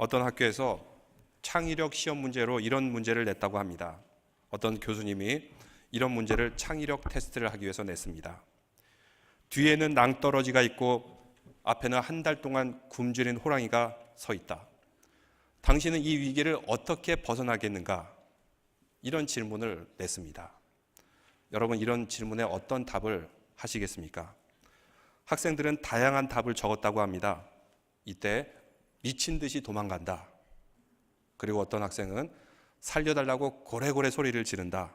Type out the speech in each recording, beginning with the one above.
어떤 학교에서 창의력 시험 문제로 이런 문제를 냈다고 합니다. 어떤 교수님이 이런 문제를 창의력 테스트를 하기 위해서 냈습니다. 뒤에는 낭떠러지가 있고 앞에는 한 달 동안 굶주린 호랑이가 서 있다. 당신은 이 위기를 어떻게 벗어나겠는가? 이런 질문을 냈습니다. 여러분, 이런 질문에 어떤 답을 하시겠습니까? 학생들은 다양한 답을 적었다고 합니다. 이때 미친 듯이 도망간다. 그리고 어떤 학생은 살려달라고 고래고래 소리를 지른다.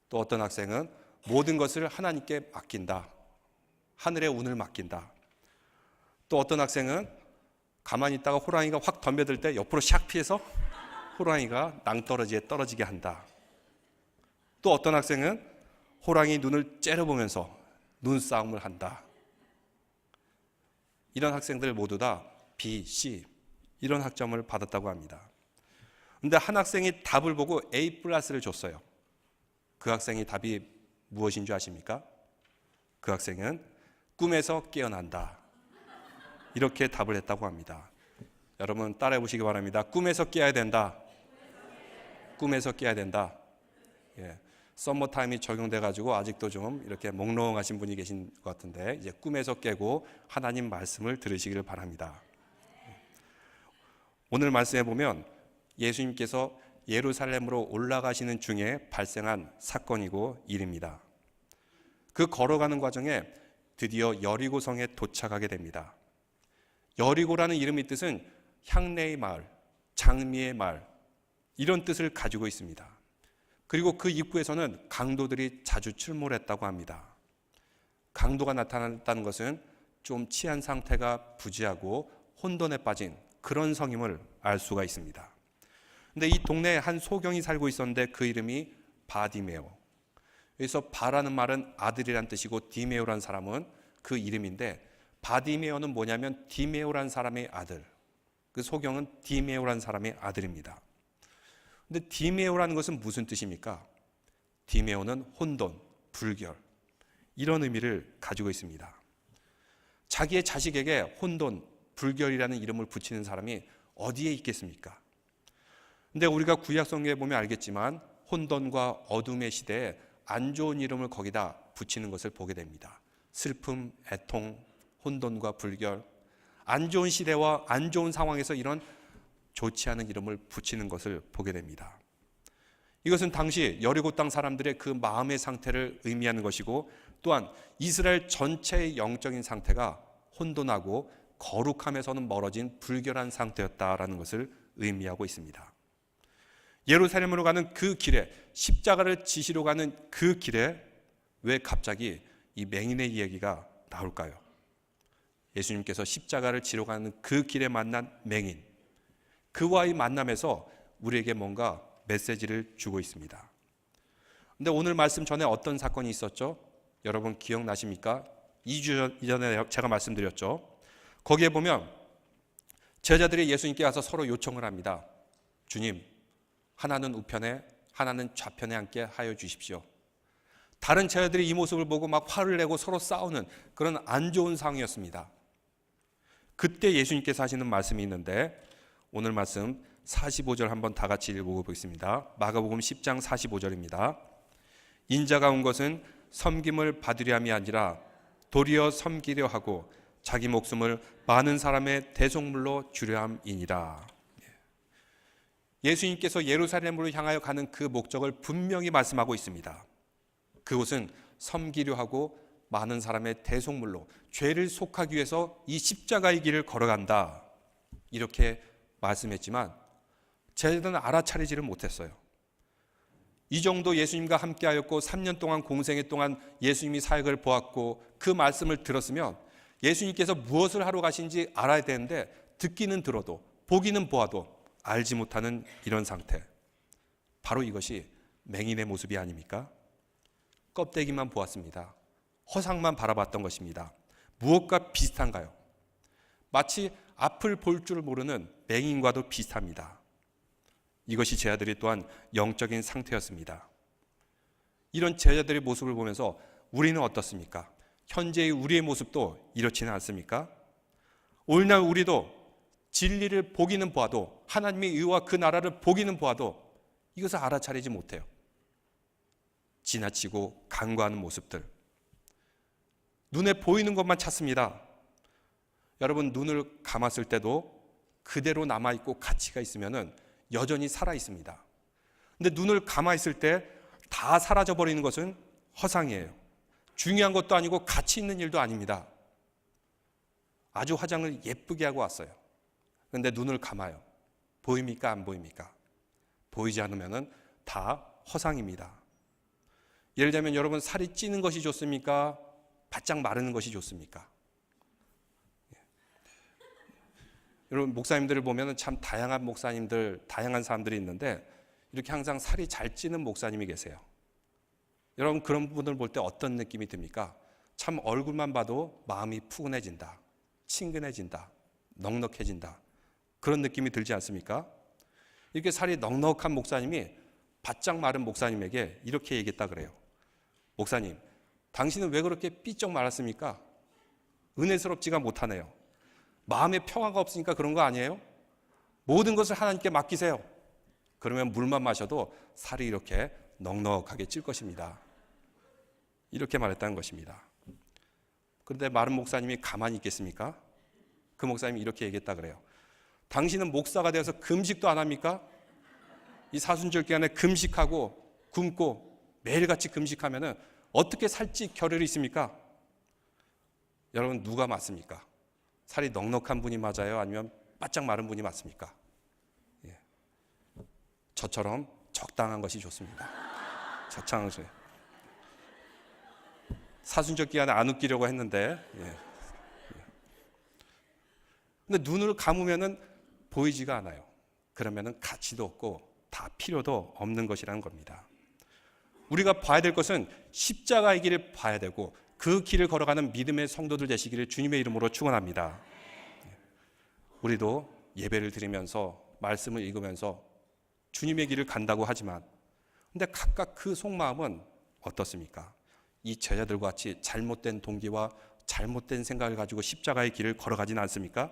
또 어떤 학생은 모든 것을 하나님께 맡긴다. 하늘의 운을 맡긴다. 또 어떤 학생은 가만히 있다가 호랑이가 확 덤벼들 때 옆으로 샥 피해서 호랑이가 낭떠러지에 떨어지게 한다. 또 어떤 학생은 호랑이 눈을 째려보면서 눈싸움을 한다. 이런 학생들 모두 다 B, C 이런 학점을 받았다고 합니다. 그런데 한 학생이 답을 보고 A 플러스를 줬어요. 그 학생이 답이 무엇인 줄 아십니까? 그 학생은 꿈에서 깨어난다. 이렇게 답을 했다고 합니다. 여러분 따라해 보시기 바랍니다. 꿈에서 깨야 된다. 꿈에서 깨야 된다. 예. 썸머타임이 적용돼가지고 아직도 좀 이렇게 몽롱하신 분이 계신 것 같은데 이제 꿈에서 깨고 하나님 말씀을 들으시기를 바랍니다. 오늘 말씀에 보면 예수님께서 예루살렘으로 올라가시는 중에 발생한 사건이고 일입니다. 그 걸어가는 과정에 드디어 여리고성에 도착하게 됩니다. 여리고라는 이름의 뜻은 향내의 마을, 장미의 마을 이런 뜻을 가지고 있습니다. 그리고 그 입구에서는 강도들이 자주 출몰했다고 합니다. 강도가 나타났다는 것은 좀 취한 상태가 부재하고 혼돈에 빠진 그런 성임을 알 수가 있습니다. 근데 이 동네에 한 소경이 살고 있었는데 그 이름이 바디메오. 여기서 바라는 말은 아들이란 뜻이고 디메오란 사람은 그 이름인데 바디메오는 뭐냐면 디메오란 사람의 아들. 그 소경은 디메오란 사람의 아들입니다. 근데 디메오라는 것은 무슨 뜻입니까? 디메오는 혼돈, 불결 이런 의미를 가지고 있습니다. 자기의 자식에게 혼돈, 불결이라는 이름을 붙이는 사람이 어디에 있겠습니까? 근데 우리가 구약 성경에 보면 알겠지만 혼돈과 어둠의 시대에 안 좋은 이름을 거기다 붙이는 것을 보게 됩니다. 슬픔, 애통, 혼돈과 불결, 안 좋은 시대와 안 좋은 상황에서 이런 좋지 않은 이름을 붙이는 것을 보게 됩니다. 이것은 당시 여리고 땅 사람들의 그 마음의 상태를 의미하는 것이고 또한 이스라엘 전체의 영적인 상태가 혼돈하고 거룩함에서는 멀어진 불결한 상태였다라는 것을 의미하고 있습니다. 예루살렘으로 가는 그 길에 십자가를 지시러 가는 그 길에 왜 갑자기 이 맹인의 이야기가 나올까요? 예수님께서 십자가를 지러 가는 그 길에 만난 맹인, 그와의 만남에서 우리에게 뭔가 메시지를 주고 있습니다. 그런데 오늘 말씀 전에 어떤 사건이 있었죠? 여러분 기억나십니까? 2주 전에 제가 말씀드렸죠. 거기에 보면 제자들이 예수님께 가서 서로 요청을 합니다. 주님, 하나는 우편에 하나는 좌편에 앉게 하여 주십시오. 다른 제자들이 이 모습을 보고 막 화를 내고 서로 싸우는 그런 안 좋은 상황이었습니다. 그때 예수님께서 하시는 말씀이 있는데 오늘 말씀 45절 한번 다 같이 읽어보겠습니다. 마가복음 10장 45절입니다. 인자가 온 것은 섬김을 받으려 함이 아니라 도리어 섬기려 하고 자기 목숨을 많은 사람의 대속물로 주려 함이니라. 예수님께서 예루살렘으로 향하여 가는 그 목적을 분명히 말씀하고 있습니다. 그곳은 섬기려 하고 많은 사람의 대속물로 죄를 속하기 위해서 이 십자가의 길을 걸어간다. 이렇게 말씀했지만 제자들은 알아차리지를 못했어요. 이 정도 예수님과 함께하였고 3년 동안 공생애 동안 예수님이 사역을 보았고 그 말씀을 들었으면 예수님께서 무엇을 하러 가신지 알아야 되는데 듣기는 들어도 보기는 보아도 알지 못하는 이런 상태. 바로 이것이 맹인의 모습이 아닙니까? 껍데기만 보았습니다. 허상만 바라봤던 것입니다. 무엇과 비슷한가요? 마치 앞을 볼 줄 모르는 맹인과도 비슷합니다. 이것이 제자들이 또한 영적인 상태였습니다. 이런 제자들의 모습을 보면서 우리는 어떻습니까? 현재의 우리의 모습도 이렇지는 않습니까? 오늘날 우리도 진리를 보기는 보아도, 하나님의 의와 그 나라를 보기는 보아도 이것을 알아차리지 못해요. 지나치고 간과하는 모습들, 눈에 보이는 것만 찾습니다. 여러분, 눈을 감았을 때도 그대로 남아있고 가치가 있으면 여전히 살아있습니다. 근데 눈을 감아있을 때 다 사라져버리는 것은 허상이에요. 중요한 것도 아니고 가치 있는 일도 아닙니다. 아주 화장을 예쁘게 하고 왔어요. 그런데 눈을 감아요. 보입니까? 안 보입니까? 보이지 않으면 다 허상입니다. 예를 들면 여러분, 살이 찌는 것이 좋습니까? 바짝 마르는 것이 좋습니까? 여러분, 목사님들을 보면 참 다양한 목사님들, 다양한 사람들이 있는데 이렇게 항상 살이 잘 찌는 목사님이 계세요. 여러분, 그런 분들 볼 때 어떤 느낌이 듭니까? 참 얼굴만 봐도 마음이 푸근해진다, 친근해진다, 넉넉해진다, 그런 느낌이 들지 않습니까? 이렇게 살이 넉넉한 목사님이 바짝 마른 목사님에게 이렇게 얘기했다 그래요. 목사님, 당신은 왜 그렇게 삐쩍 말았습니까? 은혜스럽지가 못하네요. 마음에 평화가 없으니까 그런 거 아니에요? 모든 것을 하나님께 맡기세요. 그러면 물만 마셔도 살이 이렇게 넉넉하게 찔 것입니다. 이렇게 말했다는 것입니다. 그런데 마른 목사님이 가만히 있겠습니까? 그 목사님이 이렇게 얘기했다 그래요. 당신은 목사가 되어서 금식도 안 합니까? 이 사순절 기간에 금식하고 굶고 매일같이 금식하면 어떻게 살찌 겨를이 있습니까? 여러분, 누가 맞습니까? 살이 넉넉한 분이 맞아요? 아니면 바짝 마른 분이 맞습니까? 예. 저처럼 적당한 것이 좋습니다. 적당한 것이. 사순절 기간에 안 웃기려고 했는데, 근데 눈을 감으면은 보이지가 않아요. 그러면은 가치도 없고 다 필요도 없는 것이라는 겁니다. 우리가 봐야 될 것은 십자가의 길을 봐야 되고 그 길을 걸어가는 믿음의 성도들 되시기를 주님의 이름으로 축원합니다. 우리도 예배를 드리면서 말씀을 읽으면서 주님의 길을 간다고 하지만 근데 각각 그 속마음은 어떻습니까? 이 제자들과 같이 잘못된 동기와 잘못된 생각을 가지고 십자가의 길을 걸어가진 않습니까?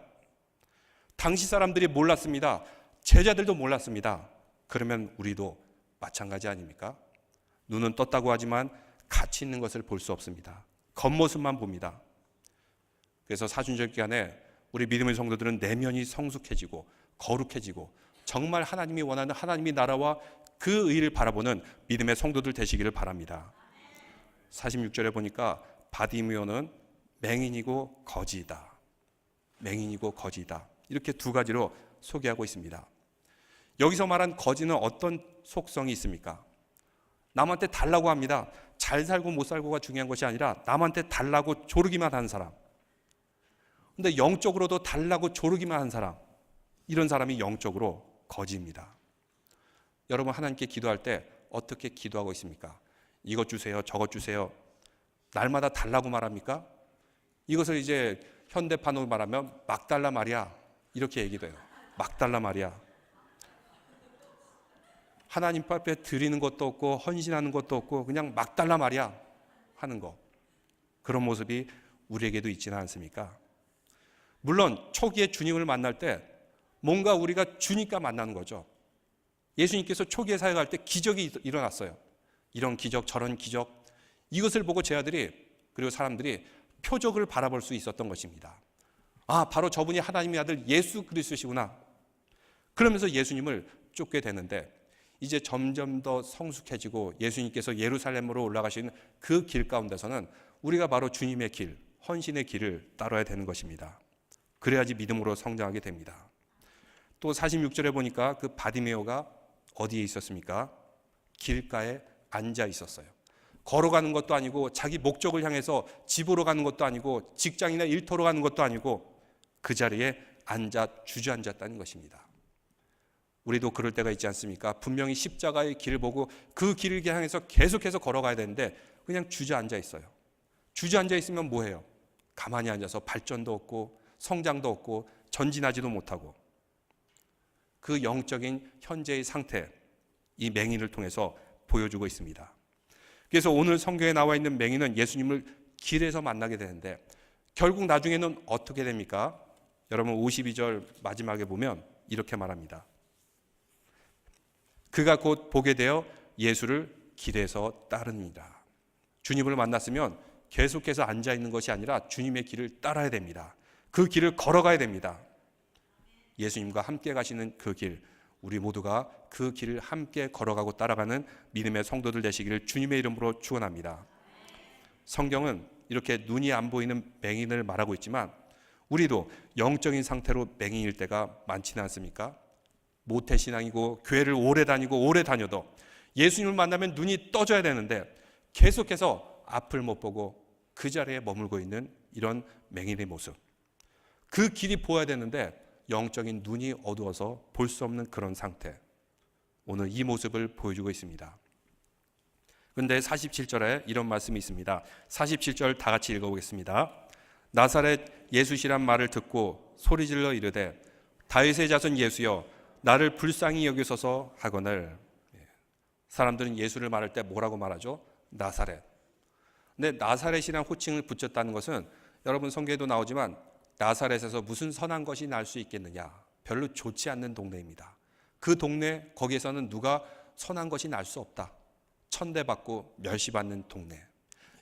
당시 사람들이 몰랐습니다. 제자들도 몰랐습니다. 그러면 우리도 마찬가지 아닙니까? 눈은 떴다고 하지만 가치 있는 것을 볼 수 없습니다. 겉모습만 봅니다. 그래서 사순절 기간에 우리 믿음의 성도들은 내면이 성숙해지고 거룩해지고 정말 하나님이 원하는 하나님의 나라와 그 의를 바라보는 믿음의 성도들 되시기를 바랍니다. 46절에 보니까 바디메오는 맹인이고 거지이다. 맹인이고 거지이다. 이렇게 두 가지로 소개하고 있습니다. 여기서 말한 거지는 어떤 속성이 있습니까? 남한테 달라고 합니다. 잘 살고 못 살고가 중요한 것이 아니라 남한테 달라고 조르기만 하는 사람. 근데 영적으로도 달라고 조르기만 하는 사람. 이런 사람이 영적으로 거지입니다. 여러분, 하나님께 기도할 때 어떻게 기도하고 있습니까? 이것 주세요, 저것 주세요. 날마다 달라고 말합니까? 이것을 이제 현대판으로 말하면 막 달라 말이야. 이렇게 얘기도 해요. 막 달라 말이야. 하나님 앞에 드리는 것도 없고 헌신하는 것도 없고 그냥 막 달라 말이야 하는 거. 그런 모습이 우리에게도 있지는 않습니까? 물론 초기에 주님을 만날 때 뭔가 우리가 주니까 만나는 거죠. 예수님께서 초기에 사역할 때 기적이 일어났어요. 이런 기적 저런 기적, 이것을 보고 제자들이 그리고 사람들이 표적을 바라볼 수 있었던 것입니다. 아, 바로 저분이 하나님의 아들 예수 그리스도시구나. 그러면서 예수님을 쫓게 되는데 이제 점점 더 성숙해지고 예수님께서 예루살렘으로 올라가신 그 길 가운데서는 우리가 바로 주님의 길, 헌신의 길을 따라야 되는 것입니다. 그래야지 믿음으로 성장하게 됩니다. 또 46절에 보니까 그 바디메오가 어디에 있었습니까? 길가에 앉아 있었어요. 걸어가는 것도 아니고 자기 목적을 향해서 집으로 가는 것도 아니고 직장이나 일터로 가는 것도 아니고 그 자리에 주저앉았다는 것입니다. 우리도 그럴 때가 있지 않습니까? 분명히 십자가의 길을 보고 그 길을 향해서 계속해서 걸어가야 되는데 그냥 주저앉아 있어요. 주저앉아 있으면 뭐해요? 가만히 앉아서 발전도 없고 성장도 없고 전진하지도 못하고 그 영적인 현재의 상태, 이 맹인을 통해서 보여주고 있습니다. 그래서 오늘 성경에 나와 있는 맹인은 예수님을 길에서 만나게 되는데 결국 나중에는 어떻게 됩니까? 여러분 52절 마지막에 보면 이렇게 말합니다. 그가 곧 보게 되어 예수를 길에서 따르니라. 주님을 만났으면 계속해서 앉아 있는 것이 아니라 주님의 길을 따라야 됩니다. 그 길을 걸어가야 됩니다. 예수님과 함께 가시는 그 길, 우리 모두가 그 길을 함께 걸어가고 따라가는 믿음의 성도들 되시기를 주님의 이름으로 축원합니다. 성경은 이렇게 눈이 안 보이는 맹인을 말하고 있지만 우리도 영적인 상태로 맹인일 때가 많지는 않습니까? 모태신앙이고 교회를 오래 다녀도 예수님을 만나면 눈이 떠져야 되는데 계속해서 앞을 못 보고 그 자리에 머물고 있는 이런 맹인의 모습, 그 길이 보여야 되는데 영적인 눈이 어두워서 볼 수 없는 그런 상태, 오늘 이 모습을 보여주고 있습니다. 그런데 47절에 이런 말씀이 있습니다. 47절 다 같이 읽어보겠습니다. 나사렛 예수시란 말을 듣고 소리질러 이르되 다윗의 자손 예수여 나를 불쌍히 여기소서 하거늘. 사람들은 예수를 말할 때 뭐라고 말하죠? 나사렛. 근데 나사렛이라는 호칭을 붙였다는 것은 여러분 성경에도 나오지만 나사렛에서 무슨 선한 것이 날 수 있겠느냐, 별로 좋지 않는 동네입니다. 그 동네, 거기에서는 누가 선한 것이 날 수 없다, 천대받고 멸시받는 동네.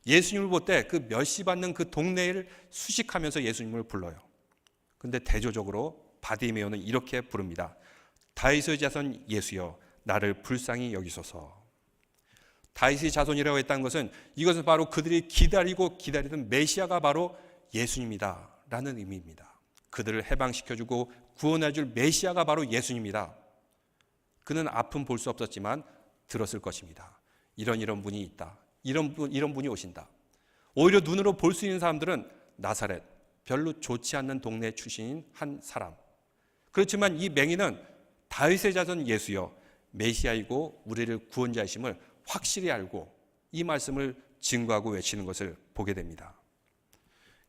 예수님을 볼 때 그 멸시받는 그 동네를 수식하면서 예수님을 불러요. 근데 대조적으로 바디메오는 이렇게 부릅니다. 다윗의 자손 예수여 나를 불쌍히 여기소서. 다윗의 자손이라고 했다는 것은 이것은 바로 그들이 기다리던 메시아가 바로 예수님이다 라는 의미입니다. 그들을 해방시켜주고 구원해줄 메시아가 바로 예수님이다. 그는 앞은 볼 수 없었지만 들었을 것입니다. 이런 분이 있다, 이런 분이 오신다. 오히려 눈으로 볼 수 있는 사람들은 나사렛, 별로 좋지 않는 동네 출신인 한 사람. 그렇지만 이 맹인은 다윗의 자손 예수여 메시아이고 우리를 구원자이심을 확실히 알고 이 말씀을 증거하고 외치는 것을 보게 됩니다.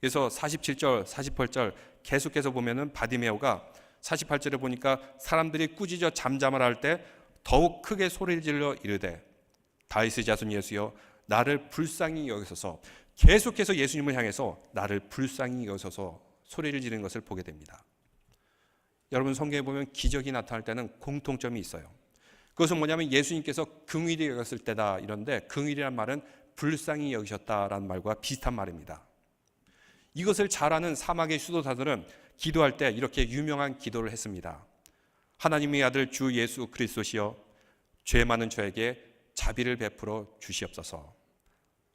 그래서 47절, 48절 계속해서 보면은 바디메오가 48절에 보니까 사람들이 꾸짖어 잠잠을 할 때 더욱 크게 소리를 질러 이르되 다윗의 자손 예수여 나를 불쌍히 여기소서. 계속해서 예수님을 향해서 나를 불쌍히 여기소서 소리를 지르는 것을 보게 됩니다. 여러분 성경에 보면 기적이 나타날 때는 공통점이 있어요. 그것은 뭐냐면 예수님께서 긍휼히 여겼을 때다 이런데, 긍휼이란 말은 불쌍히 여기셨다라는 말과 비슷한 말입니다. 이것을 잘 아는 사막의 수도사들은 기도할 때 이렇게 유명한 기도를 했습니다. 하나님의 아들 주 예수 그리스도시여 죄 많은 저에게 자비를 베풀어 주시옵소서.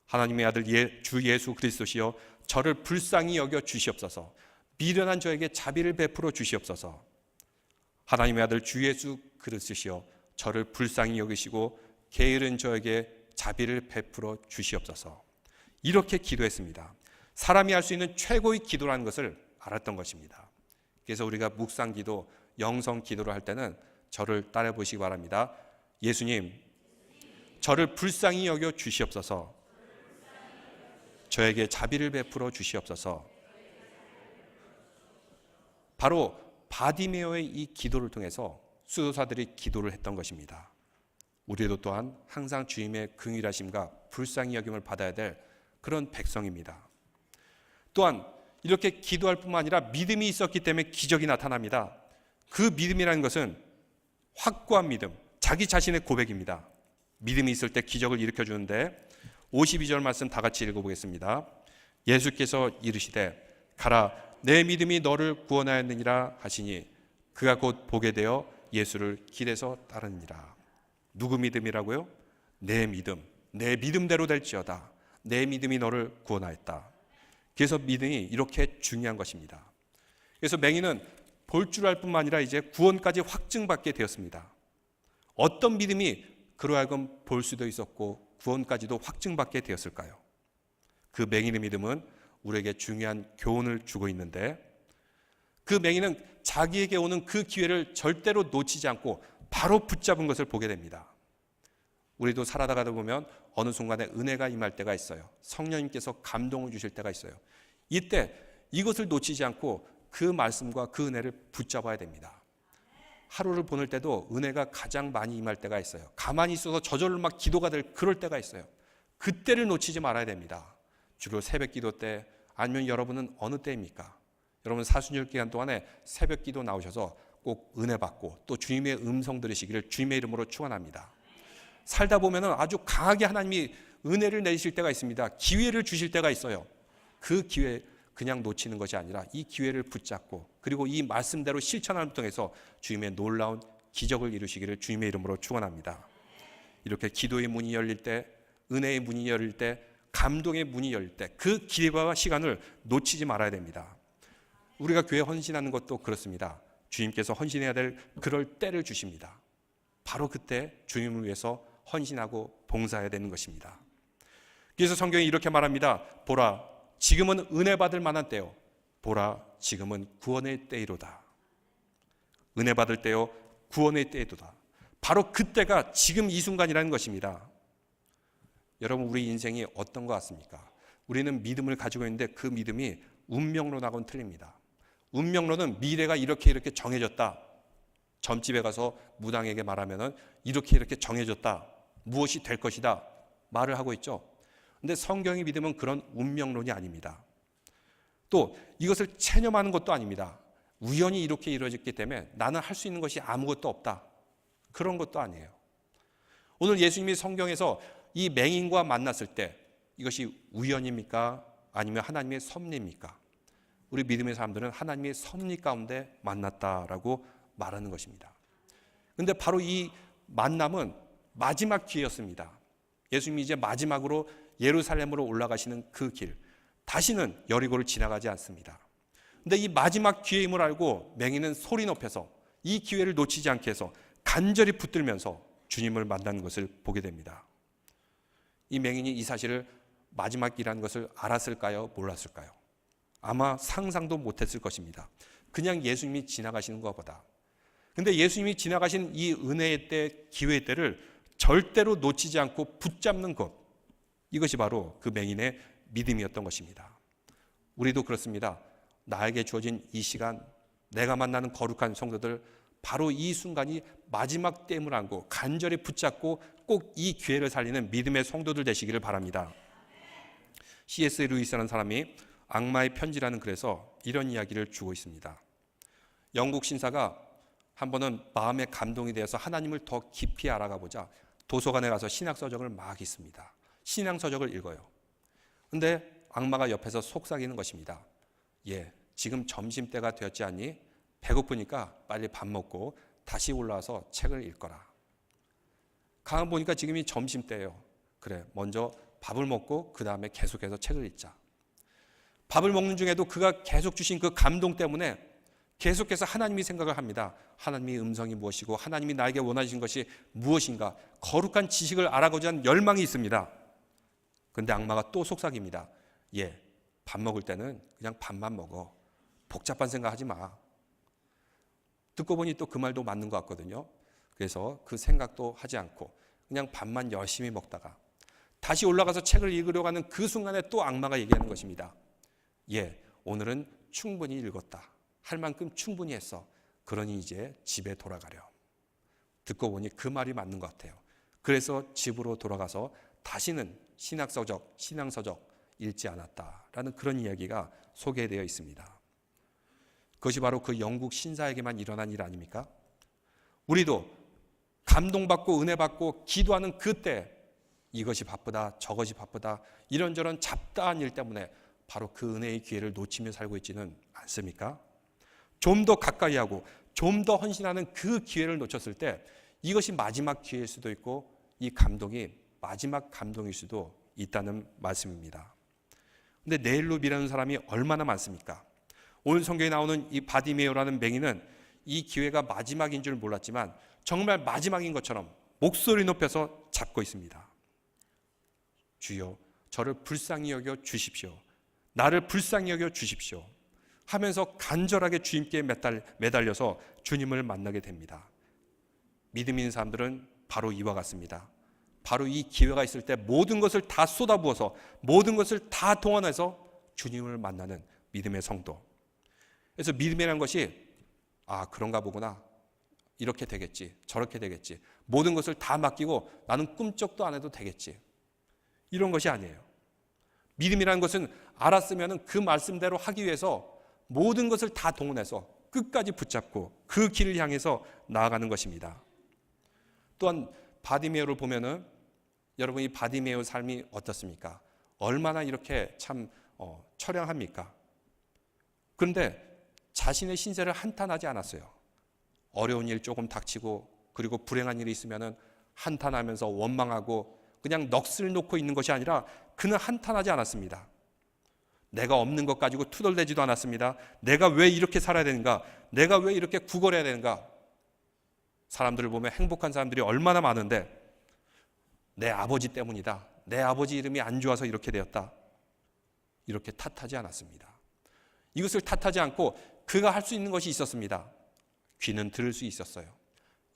하나님의 아들 주 예수 그리스도시여 저를 불쌍히 여겨 주시옵소서. 미련한 저에게 자비를 베풀어 주시옵소서. 하나님의 아들 주 예수 그리스도시여 저를 불쌍히 여기시고 게으른 저에게 자비를 베풀어 주시옵소서. 이렇게 기도했습니다. 사람이 할 수 있는 최고의 기도라는 것을 알았던 것입니다. 그래서 우리가 묵상 기도, 영성 기도를 할 때는 저를 따라 보시기 바랍니다. 예수님, 저를 불쌍히 여겨 주시옵소서. 저에게 자비를 베풀어 주시옵소서. 바로 바디메오의 이 기도를 통해서 수도사들이 기도를 했던 것입니다. 우리도 또한 항상 주님의 긍휼하심과 불쌍히 여김을 받아야 될 그런 백성입니다. 또한 이렇게 기도할 뿐만 아니라 믿음이 있었기 때문에 기적이 나타납니다. 그 믿음이라는 것은 확고한 믿음, 자기 자신의 고백입니다. 믿음이 있을 때 기적을 일으켜주는데 52절 말씀 다 같이 읽어보겠습니다. 예수께서 이르시되 가라 내 믿음이 너를 구원하였느니라 하시니 그가 곧 보게 되어 예수를 길에서 따르니라. 누구 믿음이라고요? 내 믿음, 내 믿음대로 될지어다. 내 믿음이 너를 구원하였다. 그래서 믿음이 이렇게 중요한 것입니다. 그래서 맹인은 볼 줄 알 뿐만 아니라 이제 구원까지 확증받게 되었습니다. 어떤 믿음이 그로 하여금 볼 수도 있었고 구원까지도 확증받게 되었을까요? 그 맹인의 믿음은 우리에게 중요한 교훈을 주고 있는데, 그 맹인은 자기에게 오는 그 기회를 절대로 놓치지 않고 바로 붙잡은 것을 보게 됩니다. 우리도 살아가다 보면 어느 순간에 은혜가 임할 때가 있어요. 성령님께서 감동을 주실 때가 있어요. 이때 이것을 놓치지 않고 그 말씀과 그 은혜를 붙잡아야 됩니다. 하루를 보낼 때도 은혜가 가장 많이 임할 때가 있어요. 가만히 있어서 저절로 막 기도가 될 그럴 때가 있어요. 그때를 놓치지 말아야 됩니다. 주로 새벽 기도 때, 아니면 여러분은 어느 때입니까? 여러분 사순절 기간 동안에 새벽 기도 나오셔서 꼭 은혜 받고 또 주님의 음성 들으시기를 주님의 이름으로 축원합니다. 살다 보면은 아주 강하게 하나님이 은혜를 내리실 때가 있습니다. 기회를 주실 때가 있어요. 그 기회 그냥 놓치는 것이 아니라 이 기회를 붙잡고 그리고 이 말씀대로 실천함을 통해서 주님의 놀라운 기적을 이루시기를 주님의 이름으로 축원합니다. 이렇게 기도의 문이 열릴 때, 은혜의 문이 열릴 때, 감동의 문이 열릴 때 그 기회와 시간을 놓치지 말아야 됩니다. 우리가 교회 헌신하는 것도 그렇습니다. 주님께서 헌신해야 될 그럴 때를 주십니다. 바로 그때 주님을 위해서 헌신하고 봉사해야 되는 것입니다. 그래서 성경이 이렇게 말합니다. 보라, 지금은 은혜 받을 만한 때요. 보라, 지금은 구원의 때이로다. 은혜 받을 때요, 구원의 때이로다. 바로 그때가 지금 이 순간이라는 것입니다. 여러분, 우리 인생이 어떤 것 같습니까? 우리는 믿음을 가지고 있는데 그 믿음이 운명론하고는 틀립니다. 운명론은 미래가 이렇게 정해졌다. 점집에 가서 무당에게 말하면은 이렇게 정해졌다. 무엇이 될 것이다. 말을 하고 있죠. 근데 성경이 믿음은 그런 운명론이 아닙니다. 또 이것을 체념하는 것도 아닙니다. 우연히 이렇게 이루어졌기 때문에 나는 할 수 있는 것이 아무것도 없다. 그런 것도 아니에요. 오늘 예수님이 성경에서 이 맹인과 만났을 때 이것이 우연입니까? 아니면 하나님의 섭리입니까? 우리 믿음의 사람들은 하나님의 섭리 가운데 만났다라고 말하는 것입니다. 그런데 바로 이 만남은 마지막 기회였습니다. 예수님이 이제 마지막으로 예루살렘으로 올라가시는 그 길, 다시는 여리고를 지나가지 않습니다. 그런데 이 마지막 기회임을 알고 맹인은 소리 높여서 이 기회를 놓치지 않게 해서 간절히 붙들면서 주님을 만나는 것을 보게 됩니다. 이 맹인이 이 사실을 마지막이라는 것을 알았을까요? 몰랐을까요? 아마 상상도 못했을 것입니다. 그냥 예수님이 지나가시는 것보다. 근데 예수님이 지나가신 이 은혜의 때, 기회의 때를 절대로 놓치지 않고 붙잡는 것, 이것이 바로 그 맹인의 믿음이었던 것입니다. 우리도 그렇습니다. 나에게 주어진 이 시간, 내가 만나는 거룩한 성도들, 바로 이 순간이 마지막 때임을 알고 간절히 붙잡고 꼭 이 기회를 살리는 믿음의 성도들 되시기를 바랍니다. C.S. 루이스라는 사람이 악마의 편지라는 글에서 이런 이야기를 주고 있습니다. 영국 신사가 한 번은 마음의 감동이 되어서 하나님을 더 깊이 알아가보자 도서관에 가서 신학서적을 막 읽습니다. 신앙서적을 읽어요. 근데 악마가 옆에서 속삭이는 것입니다. 지금 점심때가 되었지 않니? 배고프니까 빨리 밥 먹고 다시 올라와서 책을 읽거라. 가만 보니까 지금이 점심때예요. 그래, 먼저 밥을 먹고 그 다음에 계속해서 책을 읽자. 밥을 먹는 중에도 그가 계속 주신 그 감동 때문에 계속해서 하나님이 생각을 합니다. 하나님의 음성이 무엇이고 하나님이 나에게 원하신 것이 무엇인가, 거룩한 지식을 알아가고자 하는 열망이 있습니다. 그런데 악마가 또 속삭입니다. 밥 먹을 때는 그냥 밥만 먹어. 복잡한 생각하지 마. 듣고 보니 또 그 말도 맞는 것 같거든요. 그래서 그 생각도 하지 않고 그냥 밥만 열심히 먹다가 다시 올라가서 책을 읽으려고 하는 그 순간에 또 악마가 얘기하는 것입니다. 오늘은 충분히 읽었다. 할 만큼 충분히 했어. 그러니 이제 집에 돌아가렴. 듣고 보니 그 말이 맞는 것 같아요. 그래서 집으로 돌아가서 다시는 신앙서적 읽지 않았다라는 그런 이야기가 소개되어 있습니다. 그것이 바로 그 영국 신사에게만 일어난 일 아닙니까? 우리도 감동받고 은혜받고 기도하는 그때 이것이 바쁘다, 저것이 바쁘다, 이런저런 잡다한 일 때문에 바로 그 은혜의 기회를 놓치며 살고 있지는 않습니까? 좀 더 가까이 하고 좀 더 헌신하는 그 기회를 놓쳤을 때 이것이 마지막 기회일 수도 있고 이 감동이 마지막 감동일 수도 있다는 말씀입니다. 근데 내일로 미루는 사람이 얼마나 많습니까? 오늘 성경에 나오는 이 바디메오라는 맹인은 이 기회가 마지막인 줄 몰랐지만 정말 마지막인 것처럼 목소리 높여서 잡고 있습니다. 주여, 저를 불쌍히 여겨 주십시오. 나를 불쌍히 여겨 주십시오. 하면서 간절하게 주님께 매달려서 주님을 만나게 됩니다. 믿음 있는 사람들은 바로 이와 같습니다. 바로 이 기회가 있을 때 모든 것을 다 쏟아부어서 모든 것을 다 동원해서 주님을 만나는 믿음의 성도. 그래서 믿음이라는 것이 그런가 보구나. 이렇게 되겠지. 저렇게 되겠지. 모든 것을 다 맡기고 나는 꿈쩍도 안 해도 되겠지. 이런 것이 아니에요. 믿음이라는 것은 알았으면 그 말씀대로 하기 위해서 모든 것을 다 동원해서 끝까지 붙잡고 그 길을 향해서 나아가는 것입니다. 또한 바디메오를 보면은 여러분, 이 바디메오 삶이 어떻습니까? 얼마나 이렇게 참 처량합니까? 그런데 자신의 신세를 한탄하지 않았어요. 어려운 일 조금 닥치고 그리고 불행한 일이 있으면은 한탄하면서 원망하고 그냥 넋을 놓고 있는 것이 아니라 그는 한탄하지 않았습니다. 내가 없는 것 가지고 투덜대지도 않았습니다. 내가 왜 이렇게 살아야 되는가? 내가 왜 이렇게 구걸해야 되는가? 사람들을 보면 행복한 사람들이 얼마나 많은데 내 아버지 때문이다. 내 아버지 이름이 안 좋아서 이렇게 되었다. 이렇게 탓하지 않았습니다. 이것을 탓하지 않고 그가 할 수 있는 것이 있었습니다. 귀는 들을 수 있었어요.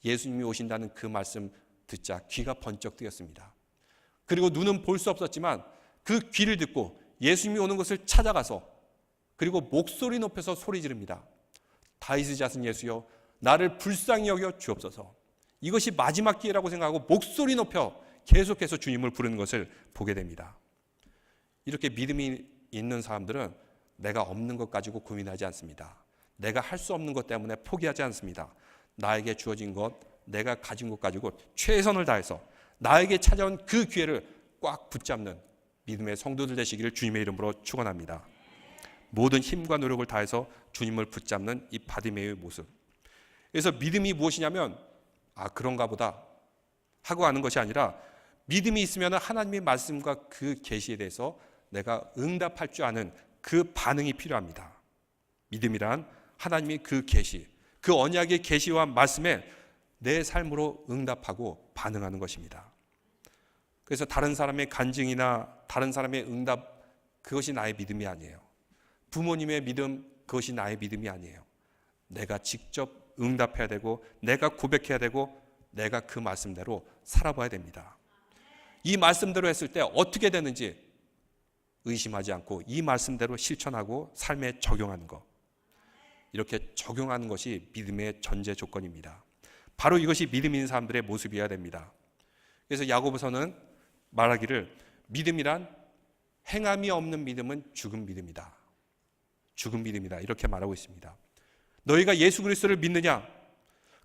예수님이 오신다는 그 말씀 듣자 귀가 번쩍 뜨였습니다. 그리고 눈은 볼 수 없었지만 그 귀를 듣고 예수님이 오는 것을 찾아가서 그리고 목소리 높여서 소리 지릅니다. 다윗의 자손 예수여, 나를 불쌍히 여겨 주옵소서. 이것이 마지막 기회라고 생각하고 목소리 높여 계속해서 주님을 부르는 것을 보게 됩니다. 이렇게 믿음이 있는 사람들은 내가 없는 것 가지고 고민하지 않습니다. 내가 할 수 없는 것 때문에 포기하지 않습니다. 나에게 주어진 것, 내가 가진 것 가지고 최선을 다해서 나에게 찾아온 그 기회를 꽉 붙잡는 믿음의 성도들 되시기를 주님의 이름으로 축원합니다. 모든 힘과 노력을 다해서 주님을 붙잡는 이 바디메오의 모습. 그래서 믿음이 무엇이냐면 그런가 보다 하고 하는 것이 아니라 믿음이 있으면 하나님의 말씀과 그 계시에 대해서 내가 응답할 줄 아는 그 반응이 필요합니다. 믿음이란 하나님의 그 계시, 그 언약의 계시와 말씀에 내 삶으로 응답하고 반응하는 것입니다. 그래서 다른 사람의 간증이나 다른 사람의 응답, 그것이 나의 믿음이 아니에요. 부모님의 믿음, 그것이 나의 믿음이 아니에요. 내가 직접 응답해야 되고 내가 고백해야 되고 내가 그 말씀대로 살아봐야 됩니다. 이 말씀대로 했을 때 어떻게 되는지 의심하지 않고 이 말씀대로 실천하고 삶에 적용하는 것, 이렇게 적용하는 것이 믿음의 전제 조건입니다. 바로 이것이 믿음 있는 사람들의 모습이어야 됩니다. 그래서 야고보서는 말하기를 믿음이란 행함이 없는 믿음은 죽은 믿음이다. 죽은 믿음이다. 이렇게 말하고 있습니다. 너희가 예수 그리스도를 믿느냐?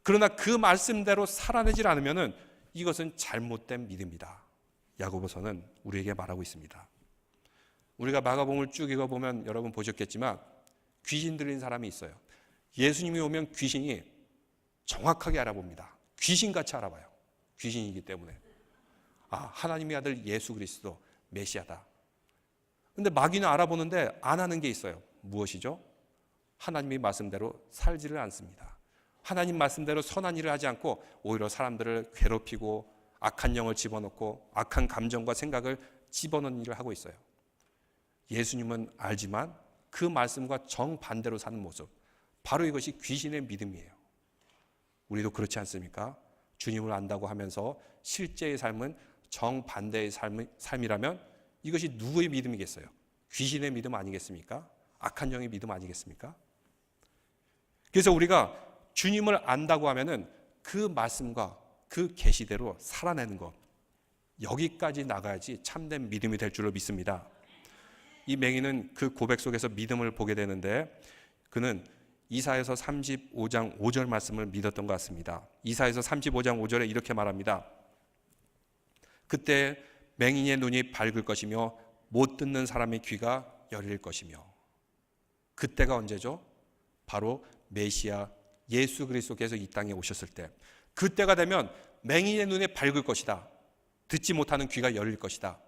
그러나 그 말씀대로 살아내질 않으면 이것은 잘못된 믿음이다. 야고보서는 우리에게 말하고 있습니다. 우리가 마가복음을 쭉 읽어보면 여러분 보셨겠지만 귀신 들린 사람이 있어요. 예수님이 오면 귀신이 정확하게 알아봅니다. 귀신같이 알아봐요. 귀신이기 때문에. 하나님의 아들 예수 그리스도 메시아다. 근데 마귀는 알아보는데 안 하는 게 있어요. 무엇이죠? 하나님의 말씀대로 살지를 않습니다. 하나님 말씀대로 선한 일을 하지 않고 오히려 사람들을 괴롭히고 악한 영을 집어넣고 악한 감정과 생각을 집어넣는 일을 하고 있어요. 예수님은 알지만 그 말씀과 정반대로 사는 모습, 바로 이것이 귀신의 믿음이에요. 우리도 그렇지 않습니까? 주님을 안다고 하면서 실제의 삶은 정반대의 삶이라면 이것이 누구의 믿음이겠어요? 귀신의 믿음 아니겠습니까? 악한 영의 믿음 아니겠습니까? 그래서 우리가 주님을 안다고 하면은 그 말씀과 그 계시대로 살아내는 것, 여기까지 나가야지 참된 믿음이 될 줄로 믿습니다. 이 맹인은 그 고백 속에서 믿음을 보게 되는데 그는 이사야서 35장 5절 말씀을 믿었던 것 같습니다. 이사야서 35장 5절에 이렇게 말합니다. 그때 맹인의 눈이 밝을 것이며 못 듣는 사람의 귀가 열릴 것이며. 그때가 언제죠? 바로 메시아 예수 그리스도께서 이 땅에 오셨을 때, 그때가 되면 맹인의 눈에 밝을 것이다. 듣지 못하는 귀가 열릴 것이다.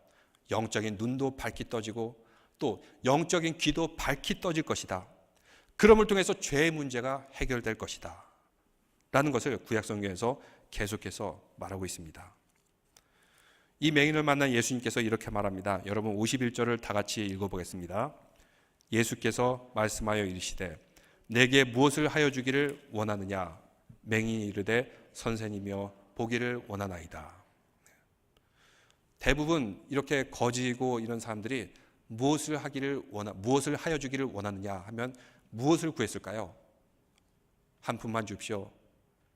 영적인 눈도 밝게 떠지고 또 영적인 귀도 밝게 떠질 것이다. 그럼을 통해서 죄의 문제가 해결될 것이다 라는 것을 구약성경에서 계속해서 말하고 있습니다. 이 맹인을 만난 예수님께서 이렇게 말합니다. 여러분 51절을 다 같이 읽어보겠습니다. 예수께서 말씀하여 이르시되 내게 무엇을 하여 주기를 원하느냐? 맹인이 이르되 선생이며 보기를 원하나이다. 대부분 이렇게 거지고 이런 사람들이 무엇을 하여 주기를 원하느냐 하면 무엇을 구했을까요? 한 푼만 주십시오.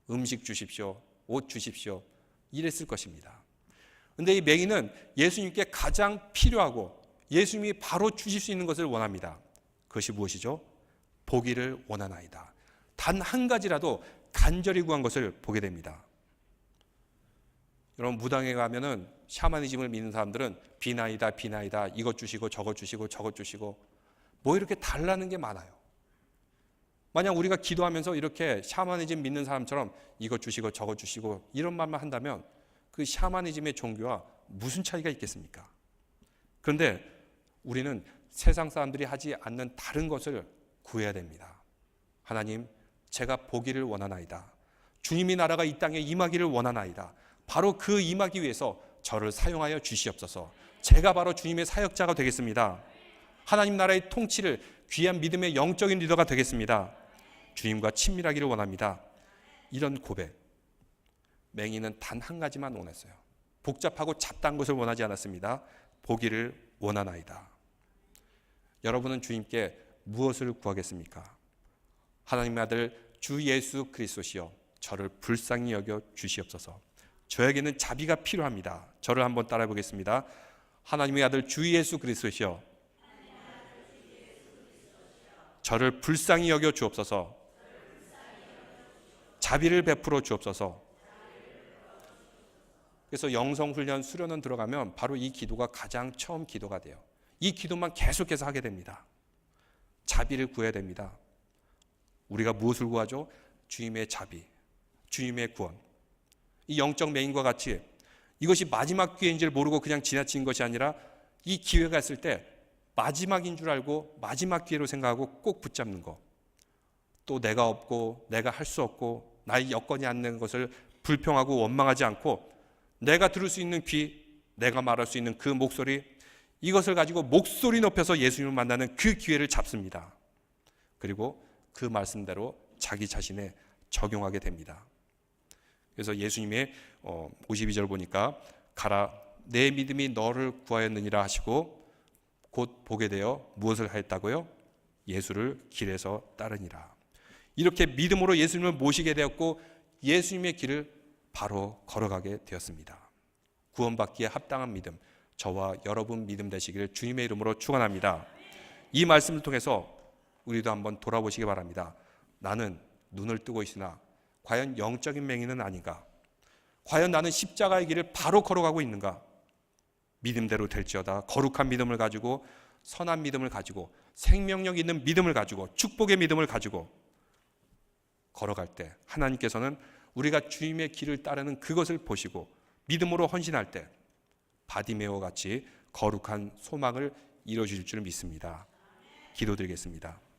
음식 주십시오. 옷 주십시오. 이랬을 것입니다. 그런데 이 맹인은 예수님께 가장 필요하고 예수님이 바로 주실 수 있는 것을 원합니다. 그것이 무엇이죠? 보기를 원하나이다. 단 한 가지라도 간절히 구한 것을 보게 됩니다. 여러분, 무당에 가면은 샤머니즘을 믿는 사람들은 비나이다 비나이다, 이것 주시고 저것 주시고 저것 주시고 뭐 이렇게 달라는 게 많아요. 만약 우리가 기도하면서 이렇게 샤머니즘 믿는 사람처럼 이것 주시고 저것 주시고 이런 말만 한다면 그 샤머니즘의 종교와 무슨 차이가 있겠습니까? 그런데 우리는 세상 사람들이 하지 않는 다른 것을 구해야 됩니다. 하나님, 제가 보기를 원하나이다. 주님의 나라가 이 땅에 임하기를 원하나이다. 바로 그 임하기 위해서 저를 사용하여 주시옵소서. 제가 바로 주님의 사역자가 되겠습니다. 하나님 나라의 통치를 귀한 믿음의 영적인 리더가 되겠습니다. 주님과 친밀하기를 원합니다. 이런 고백. 맹인은 단 한 가지만 원했어요. 복잡하고 잡다한 것을 원하지 않았습니다. 보기를 원하나이다. 여러분은 주님께 무엇을 구하겠습니까? 하나님의 아들 주 예수 그리스도시여, 저를 불쌍히 여겨 주시옵소서. 저에게는 자비가 필요합니다. 저를 한번 따라해 보겠습니다. 하나님의 아들 주 예수 그리스도시여, 저를 불쌍히 여겨 주옵소서. 자비를 베풀어 주옵소서. 그래서 영성훈련 수련원 들어가면 바로 이 기도가 가장 처음 기도가 돼요. 이 기도만 계속해서 하게 됩니다. 자비를 구해야 됩니다. 우리가 무엇을 구하죠? 주님의 자비, 주님의 구원. 이 영적 맹인과 같이 이것이 마지막 기회인 줄 모르고 그냥 지나친 것이 아니라 이 기회가 있을 때 마지막인 줄 알고 마지막 기회로 생각하고 꼭 붙잡는 것. 또 내가 없고 내가 할 수 없고 나의 여건이 안 되는 것을 불평하고 원망하지 않고 내가 들을 수 있는 귀, 내가 말할 수 있는 그 목소리, 이것을 가지고 목소리 높여서 예수님을 만나는 그 기회를 잡습니다. 그리고 그 말씀대로 자기 자신에 적용하게 됩니다. 그래서 예수님의 52절 보니까 가라, 내 믿음이 너를 구하였느니라 하시고 곧 보게 되어 무엇을 하였다고요? 예수를 길에서 따르니라. 이렇게 믿음으로 예수님을 모시게 되었고 예수님의 길을 바로 걸어가게 되었습니다. 구원받기에 합당한 믿음, 저와 여러분 믿음 되시기를 주님의 이름으로 축원합니다. 이 말씀을 통해서 우리도 한번 돌아보시기 바랍니다. 나는 눈을 뜨고 있으나 과연 영적인 맹인은 아닌가? 과연 나는 십자가의 길을 바로 걸어가고 있는가? 믿음대로 될지어다. 거룩한 믿음을 가지고, 선한 믿음을 가지고, 생명력 있는 믿음을 가지고, 축복의 믿음을 가지고 걸어갈 때 하나님께서는 우리가 주님의 길을 따르는 그것을 보시고 믿음으로 헌신할 때 바디메오와 같이 거룩한 소망을 이루어주실 줄 믿습니다. 기도드리겠습니다.